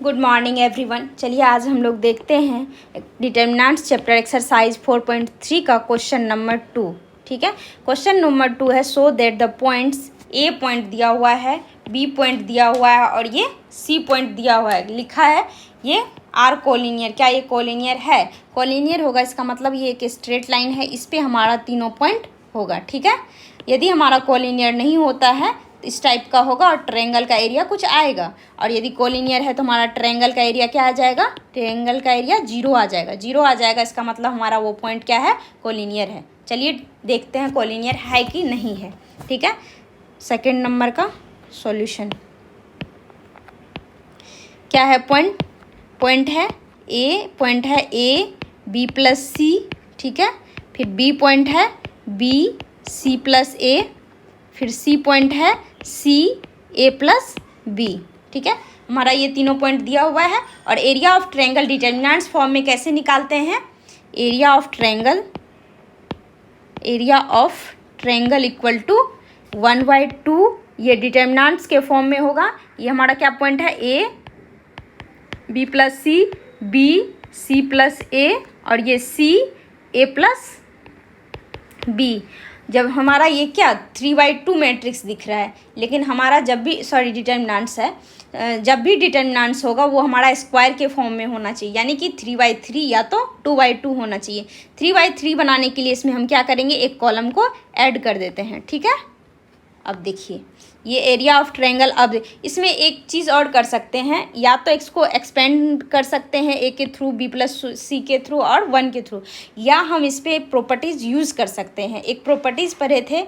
Good morning everyone. चलिए आज हम लोग देखते हैं डिटर्मिनेंट्स चैप्टर एक्सरसाइज 4.3 का क्वेश्चन नंबर 2। ठीक है, क्वेश्चन नंबर 2 है so that the points A point दिया हुआ है, बी पॉइंट दिया हुआ है और ये सी पॉइंट दिया हुआ है। लिखा है ये आर कोलिनियर। क्या ये कोलिनियर है? कोलिनियर होगा, इसका मतलब ये एक स्ट्रेट लाइन है, इस पे हमारा तीनों पॉइंट होगा। ठीक है, यदि हमारा कोलिनियर नहीं होता है इस टाइप का होगा और ट्रायंगल का एरिया कुछ आएगा, और यदि कोलिनियर है तो हमारा ट्रायंगल का एरिया क्या आ जाएगा? ट्रायंगल का एरिया 0 आ जाएगा। 0 आ जाएगा, इसका मतलब हमारा वो पॉइंट क्या है? कोलिनियर है। चलिए देखते हैं कोलिनियर है कि नहीं है। ठीक है, सेकंड नंबर का सॉल्यूशन क्या है? पॉइंट है ए बी प्लस सी। ठीक है, फिर बी पॉइंट है बी सी प्लस ए, फिर सी पॉइंट है सी ए प्लस बी। ठीक है, हमारा ये तीनों पॉइंट दिया हुआ है। और area of triangle determinants form में कैसे निकालते हैं? Area of triangle equal to 1/2। ये डिटर्मिनेंट्स के फॉर्म में होगा। ये हमारा क्या पॉइंट है? A B plus C, B C plus A और ये सी ए प्लस बी। जब हमारा ये क्या 3/2 मैट्रिक्स दिख रहा है, लेकिन हमारा जब भी डिटर्मिनेंट्स है, जब भी डिटर्मिनेंट्स होगा वो हमारा स्क्वायर के फॉर्म में होना चाहिए, यानी कि 3/3 या तो 2/2 होना चाहिए। 3/3 बनाने के लिए इसमें हम क्या करेंगे? एक कॉलम को ऐड कर देते हैं। ठीक है, अब देखिए ये एरिया ऑफ ट्रायंगल। अब इसमें एक चीज़ और कर सकते हैं, या तो इसको एक्सपेंड कर सकते हैं ए के थ्रू, बी प्लस सी के थ्रू और 1 के थ्रू, या हम इस पर प्रॉपर्टीज़ यूज़ कर सकते हैं। एक प्रॉपर्टीज़ पढ़े थे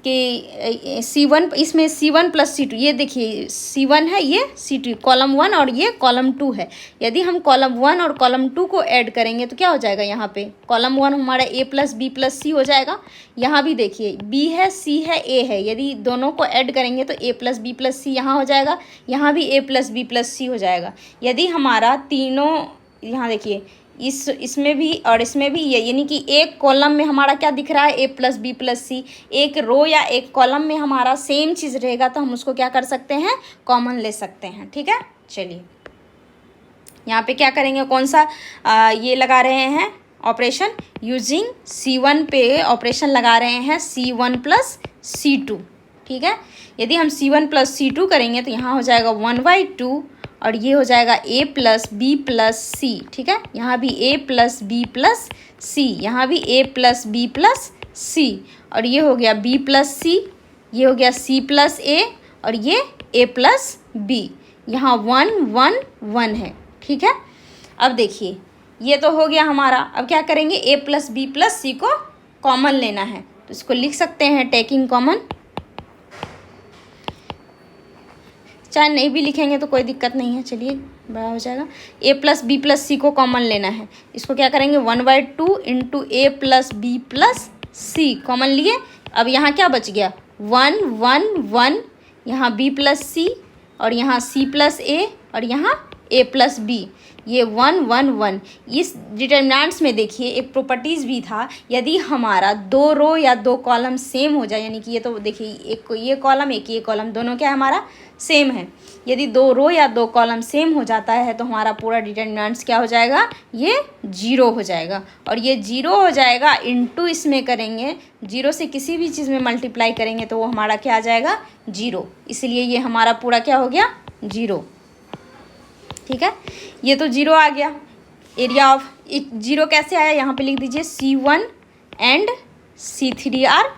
कि C1, इसमें C1 प्लस C2, ये देखिए C1 है, ये C2 कॉलम 1 और ये कॉलम 2 है। यदि हम कॉलम 1 और कॉलम 2 को ऐड करेंगे तो क्या हो जाएगा? यहाँ पे कॉलम 1 हमारा A प्लस बी प्लस सी हो जाएगा। यहाँ भी देखिए B है, C है, A है, यदि दोनों को ऐड करेंगे तो A प्लस बी प्लस सी यहाँ हो जाएगा, यहाँ भी A प्लस बी प्लस सी हो जाएगा। यदि हमारा तीनों, यहाँ देखिए इसमें भी और इसमें भी ये, यानी कि एक कॉलम में हमारा क्या दिख रहा है? ए प्लस बी प्लस सी। एक रो या एक कॉलम में हमारा सेम चीज़ रहेगा तो हम उसको क्या कर सकते हैं? कॉमन ले सकते हैं। ठीक है, चलिए यहाँ पे क्या करेंगे? कौन सा ये लगा रहे हैं ऑपरेशन? यूजिंग C1 पे ऑपरेशन लगा रहे हैं C1 प्लस C2। ठीक है, यदि हम C1 प्लस C2 करेंगे तो यहाँ हो जाएगा 1/2 और ये हो जाएगा a प्लस बी प्लस सी। ठीक है, यहाँ भी a प्लस बी प्लस सी, यहाँ भी a प्लस बी प्लस सी, और ये हो गया b प्लस सी, ये हो गया c प्लस a और ये a प्लस बी। यहाँ 1 1 1 है। ठीक है, अब देखिए ये तो हो गया हमारा। अब क्या करेंगे? a प्लस बी प्लस सी को कॉमन लेना है, तो इसको लिख सकते हैं टेकिंग कॉमन। चाहे नहीं भी लिखेंगे तो कोई दिक्कत नहीं है, चलिए बड़ा हो जाएगा। a प्लस बी प्लस सी को कॉमन लेना है, इसको क्या करेंगे? 1/2 इंटू ए प्लस बी प्लस सी कॉमन लिए। अब यहाँ क्या बच गया? 1 1 1, यहाँ b प्लस सी और यहाँ c प्लस ए और यहाँ a प्लस बी। ये 1 1 1। इस डिटर्मिनेंट्स में देखिए एक प्रॉपर्टीज़ भी था, यदि हमारा 2 रो या 2 कॉलम सेम हो जाए, यानी कि ये तो देखिए एक ये कॉलम एक ये कॉलम दोनों क्या हमारा सेम है। यदि 2 रो या 2 कॉलम सेम हो जाता है तो हमारा पूरा डिटर्मिनेंट्स क्या हो जाएगा? ये 0 हो जाएगा। और ये 0 हो जाएगा इनटू इसमें करेंगे, 0 से किसी भी चीज़ में मल्टीप्लाई करेंगे तो वो हमारा क्या आ जाएगा? 0। इसलिए ये हमारा पूरा क्या हो गया? 0। ठीक है, ये तो 0 आ गया। एरिया ऑफ 0 कैसे आया? यहाँ पे लिख दीजिए C1 and C3 are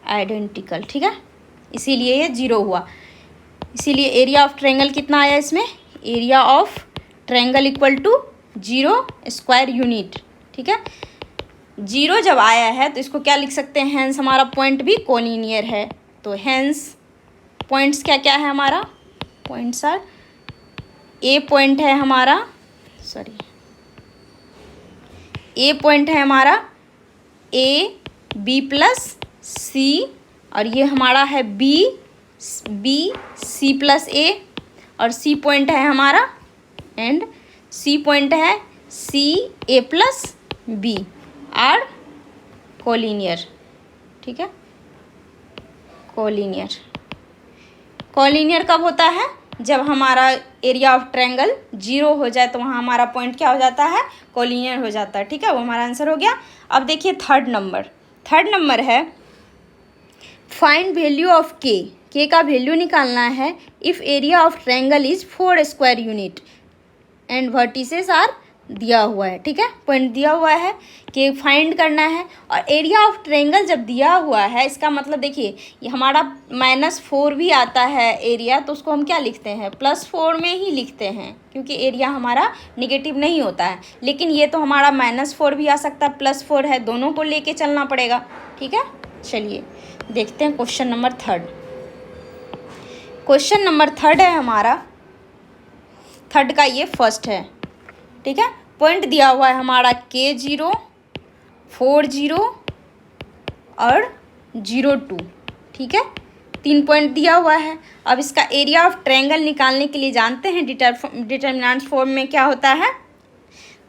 identical, ठीक है, इसीलिए ये 0 हुआ। इसीलिए एरिया ऑफ ट्रायंगल कितना आया इसमें? Area of triangle equal to 0 square unit. ठीक है, 0 जब आया है तो इसको क्या लिख सकते हैं? हैंस हमारा पॉइंट भी कोलिनियर है, तो हैंस पॉइंट्स क्या क्या है हमारा? पॉइंट्स आर ए पॉइंट है हमारा, ए पॉइंट है हमारा ए बी प्लस सी, और ये हमारा है बी सी प्लस ए, और सी पॉइंट है हमारा एंड सी पॉइंट है सी ए प्लस बी आर कोलिनियर। ठीक है, कोलिनियर। कोलिनियर कब होता है? जब हमारा एरिया ऑफ ट्रायंगल 0 हो जाए तो वहाँ हमारा पॉइंट क्या हो जाता है? कोलिनियर हो जाता है। ठीक है, वो हमारा आंसर हो गया। अब देखिए थर्ड नंबर है फाइंड वैल्यू ऑफ के का वैल्यू निकालना है if area of triangle is 4 square unit and vertices are दिया हुआ है। ठीक है, पॉइंट दिया हुआ है कि फाइंड करना है। और एरिया ऑफ ट्रायंगल जब दिया हुआ है इसका मतलब देखिए ये हमारा -4 भी आता है एरिया, तो उसको हम क्या लिखते हैं? +4 में ही लिखते हैं, क्योंकि एरिया हमारा निगेटिव नहीं होता है। लेकिन ये तो हमारा -4 भी आ सकता है, +4 है, दोनों को लेके चलना पड़ेगा। ठीक है, चलिए देखते हैं क्वेश्चन नंबर थर्ड है हमारा। थर्ड का ये फर्स्ट है। ठीक है, पॉइंट दिया हुआ है हमारा K0, 4 और 0 2। ठीक है, 3 पॉइंट दिया हुआ है। अब इसका एरिया ऑफ ट्रायंगल निकालने के लिए जानते हैं डिटर्मिनेंट फॉर्म में क्या होता है।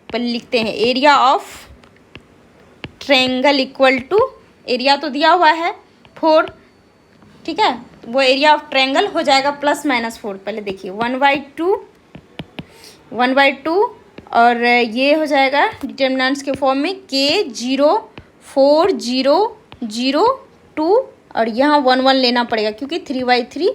पहले लिखते हैं area of triangle equal to, area तो दिया हुआ है 4। ठीक है, वो एरिया ऑफ ट्रायंगल हो जाएगा +-4। पहले देखिए 1/2 और ये हो जाएगा डिटर्मिनेंट्स के फॉर्म में K0, 4 0 0 2 और यहाँ 1 1 लेना पड़ेगा क्योंकि 3/3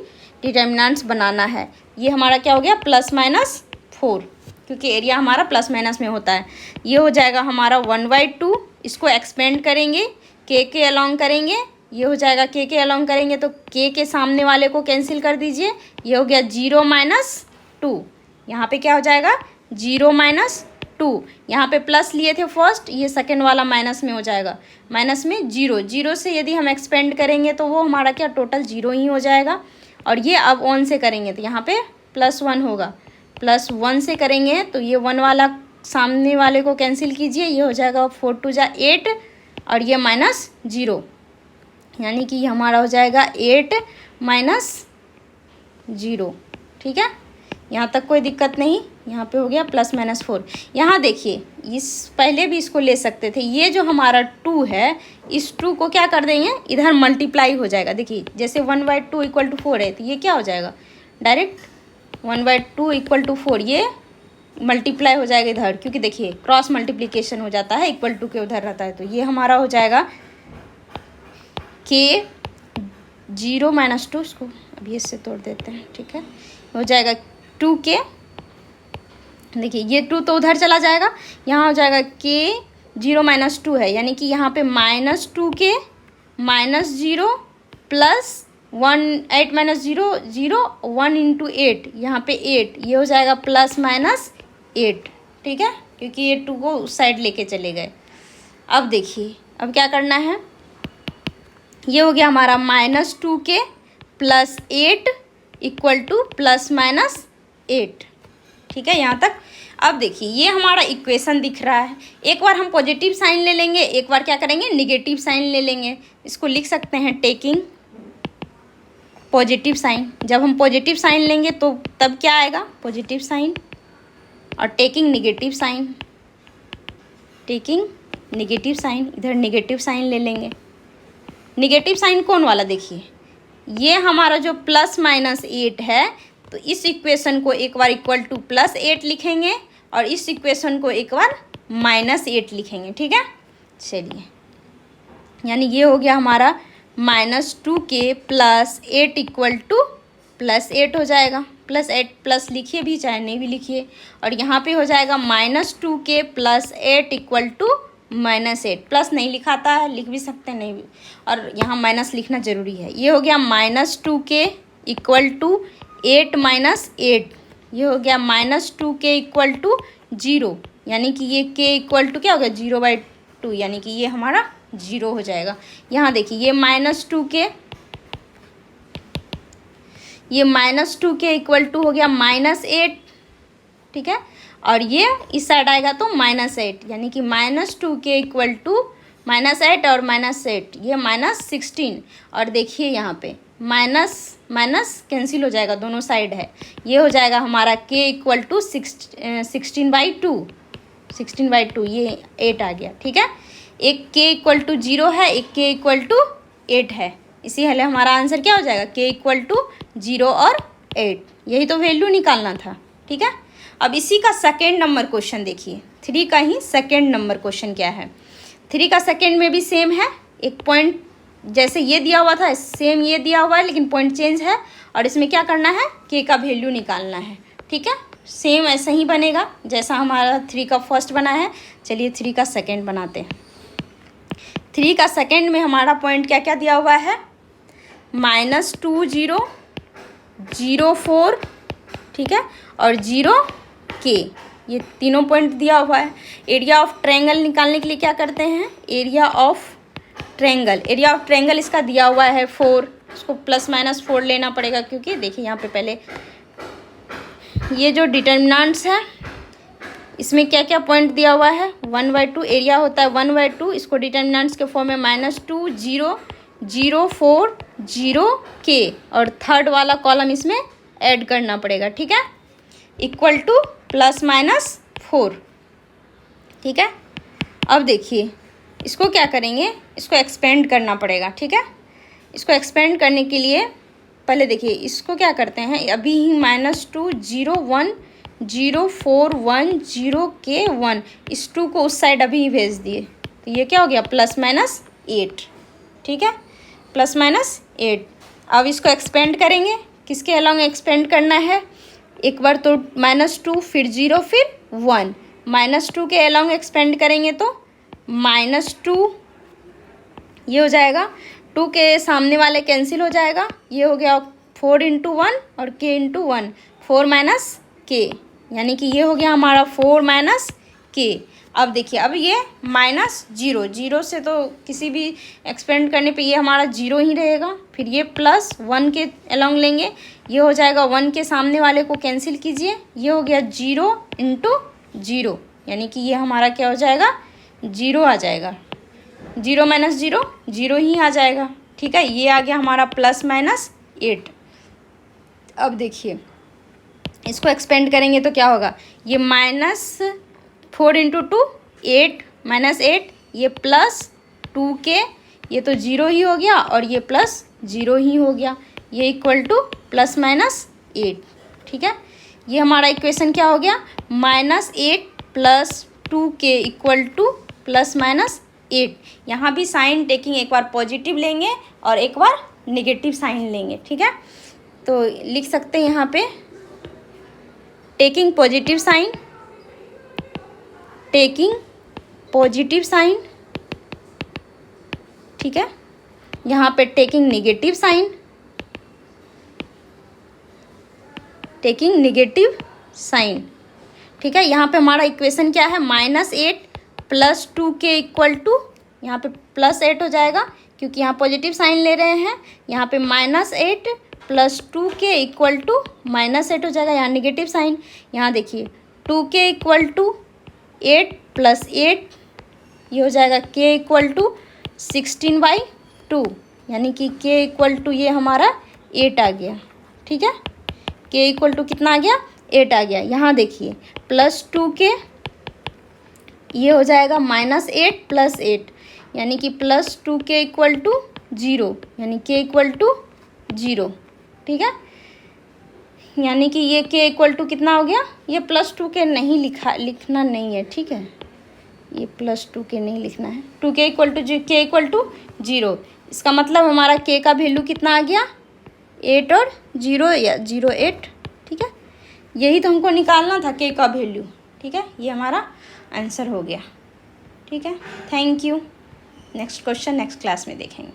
डिटर्मिनेंट्स बनाना है। ये हमारा क्या हो गया? +-4, क्योंकि एरिया हमारा प्लस में होता है। ये हो जाएगा हमारा 1/2। इसको एक्सपेंड करेंगे, के अलॉन्ग करेंगे, ये हो जाएगा के अलॉन्ग करेंगे तो के सामने वाले को कैंसिल कर दीजिए। ये हो गया 0 - 2। यहाँ पे क्या हो जाएगा? 0 - 2। यहाँ पे प्लस लिए थे फर्स्ट, ये सेकंड वाला माइनस में हो जाएगा, माइनस में 0 से यदि हम एक्सपेंड करेंगे तो वो हमारा क्या टोटल 0 ही हो जाएगा। और ये अब 1 से करेंगे तो यहाँ पे +1 होगा, +1 से करेंगे तो ये 1 वाला सामने वाले को कैंसिल कीजिए, ये हो जाएगा 4 2 जा 8 और ये -0, यानी कि हमारा हो जाएगा 8 - 0। ठीक है, यहाँ तक कोई दिक्कत नहीं। यहाँ पे हो गया +-4। यहाँ देखिए इस पहले भी इसको ले सकते थे। ये जो हमारा 2 है, इस 2 को क्या कर देंगे? इधर मल्टीप्लाई हो जाएगा। देखिए जैसे 1/2 = 4 है तो ये क्या हो जाएगा? डायरेक्ट 1/2 = 4 ये मल्टीप्लाई हो जाएगा इधर, क्योंकि देखिए क्रॉस मल्टीप्लिकेशन हो जाता है, =2 के उधर रहता है। तो ये हमारा हो जाएगा K0 - 2। इसको अभी इससे तोड़ देते हैं। ठीक है, हो जाएगा 2K। देखिए ये 2 तो उधर चला जाएगा, यहाँ हो जाएगा K0 - 2 है, यानी कि यहाँ पे -2K -0 +1 8 - 0 0 1 × 8, यहाँ पे 8, ये हो जाएगा +-8। ठीक है, क्योंकि ये 2 को उस साइड लेके चले गए। अब देखिए अब क्या करना है? ये हो गया हमारा -2K +8 = +-8। ठीक है, यहाँ तक। अब देखिए ये हमारा इक्वेशन दिख रहा है। एक बार हम पॉजिटिव साइन ले लेंगे, एक बार क्या करेंगे? निगेटिव साइन ले लेंगे। इसको लिख सकते हैं टेकिंग पॉजिटिव साइन। जब हम पॉजिटिव साइन लेंगे तो तब क्या आएगा? Positive sign. और taking negative sign, taking negative sign, इधर निगेटिव साइन ले लेंगे। निगेटिव साइन कौन वाला? देखिए ये हमारा जो +-8 है, तो इस इक्वेशन को एक बार = +8 लिखेंगे और इस इक्वेशन को एक बार -8 लिखेंगे। ठीक है, चलिए यानी ये हो गया हमारा -2K +8 = +8 हो जाएगा। +8 प्लस लिखिए भी चाहे नहीं भी लिखिए। और यहाँ पे हो जाएगा -2K +8 = -8। प्लस नहीं लिखाता है, लिख भी सकते हैं नहीं भी, और यहाँ माइनस लिखना ज़रूरी है। ये हो गया -2K = 8 - 8। ये हो गया -2K = 0, यानी कि ये K = क्या हो गया? 0/2, यानी कि ये हमारा 0 हो जाएगा। यहाँ देखिए ये -2K, ये -2K = हो गया -8। ठीक है, और ये इस साइड आएगा तो -8, यानी कि -2K = -8 और -8 ये -16। और देखिए यहाँ पे माइनस माइनस कैंसिल हो जाएगा, दोनों साइड है। ये हो जाएगा हमारा K = 16/2, 16/2, ये 8 आ गया। ठीक है, एक K = 0 है, एक K = 8 है। इसीलिए हमारा आंसर क्या हो जाएगा, k इक्वल टू 0 और 8। यही तो वैल्यू निकालना था, ठीक है। अब इसी का सेकेंड नंबर क्वेश्चन देखिए, 3 का ही सेकेंड नंबर क्वेश्चन क्या है। 3 का सेकेंड में भी सेम है, एक पॉइंट जैसे ये दिया हुआ था सेम ये दिया हुआ है, लेकिन पॉइंट चेंज है और इसमें क्या करना है, k का वैल्यू निकालना है, ठीक है। सेम ऐसा ही बनेगा जैसा हमारा 3 का फर्स्ट बना है। चलिए 3 का सेकेंड बनाते हैं। 3 का सेकेंड में हमारा पॉइंट क्या क्या दिया हुआ है, -2 0 0 4, ठीक है, और 0 k, ये तीनों पॉइंट दिया हुआ है। एरिया ऑफ ट्रायंगल निकालने के लिए क्या करते हैं, एरिया ऑफ ट्रायंगल इसका दिया हुआ है 4, इसको +-4 लेना पड़ेगा, क्योंकि देखिए यहाँ पे पहले ये जो डिटर्मिनेंट्स है इसमें क्या क्या पॉइंट दिया हुआ है, 1/2 एरिया होता है 1/2, इसको डिटर्मिनेंट्स के फॉर्म में -2 0 0 4 0 k, और थर्ड वाला कॉलम इसमें ऐड करना पड़ेगा, ठीक है, इक्वल टू +-4, ठीक है। अब देखिए इसको क्या करेंगे, इसको एक्सपेंड करना पड़ेगा, ठीक है। इसको एक्सपेंड करने के लिए पहले देखिए इसको क्या करते हैं, अभी ही -2 0 1 0 4 1 0 k 1, इस 2 को उस साइड अभी ही भेज दिए, तो ये क्या हो गया, +-8, ठीक है, +-8। अब इसको एक्सपेंड करेंगे, किसके अलॉन्ग एक्सपेंड करना है, एक बार तो -2 फिर 0 फिर 1, -2 के अलॉन्ग एक्सपेंड करेंगे तो -2 ये हो जाएगा, 2 के सामने वाले कैंसिल हो जाएगा, ये हो गया 4 × 1 और k × 1, 4 - k, यानी कि ये हो गया हमारा 4 - k। अब देखिए अब ये -0 से तो किसी भी एक्सपेंड करने पे ये हमारा 0 ही रहेगा, फिर ये +1 के अलॉन्ग लेंगे, ये हो जाएगा 1 के सामने वाले को कैंसिल कीजिए, ये हो गया 0 × 0, यानी कि ये हमारा क्या हो जाएगा, 0 आ जाएगा, 0 - 0 0 ही आ जाएगा, ठीक है। ये आ गया हमारा +-8। अब देखिए इसको एक्सपेंड करेंगे तो क्या होगा, ये -4 × 2 8 -8, ये +2k, ये तो 0 ही हो गया और ये +0 ही हो गया, ये इक्वल टू +-8, ठीक है। ये हमारा इक्वेशन क्या हो गया, -8 + 2k इक्वल टू +-8। यहाँ भी साइन टेकिंग एक बार पॉजिटिव लेंगे और एक बार नेगेटिव साइन लेंगे, ठीक है। तो लिख सकते हैं यहाँ पे taking positive sign, taking positive sign, ठीक है। यहाँ पे taking negative sign, taking negative sign, ठीक है। यहाँ पे हमारा इक्वेशन क्या है, -8 + 2k इक्वल टू, यहाँ पे +8 हो जाएगा क्योंकि यहाँ पॉजिटिव साइन ले रहे हैं, यहाँ पे -8 + 2k इक्वल टू -8 हो जाएगा, यहाँ नेगेटिव साइन। यहाँ देखिए 2k इक्वल टू 8 + 8, ये हो जाएगा k इक्वल टू 16/2, यानी कि k इक्वल टू ये हमारा 8 आ गया, ठीक है। k इक्वल टू कितना आ गया, 8 आ गया। यहाँ देखिए +2k, ये हो जाएगा -8 + 8, यानी कि +2k इक्वल टू 0, यानी k इक्वल टू 0, ठीक है। यानी कि ये k इक्वल टू कितना हो गया, ये +2k नहीं लिखना नहीं है, ठीक है, ये +2k नहीं लिखना है, 2k equal to k equal to 0, इसका मतलब हमारा k का वैल्यू कितना आ गया, 8 और 0 या 0 8, ठीक है। यही तो हमको निकालना था k का वैल्यू, ठीक है। ये हमारा आंसर हो गया, ठीक है। Thank you. Next question next class में देखेंगे।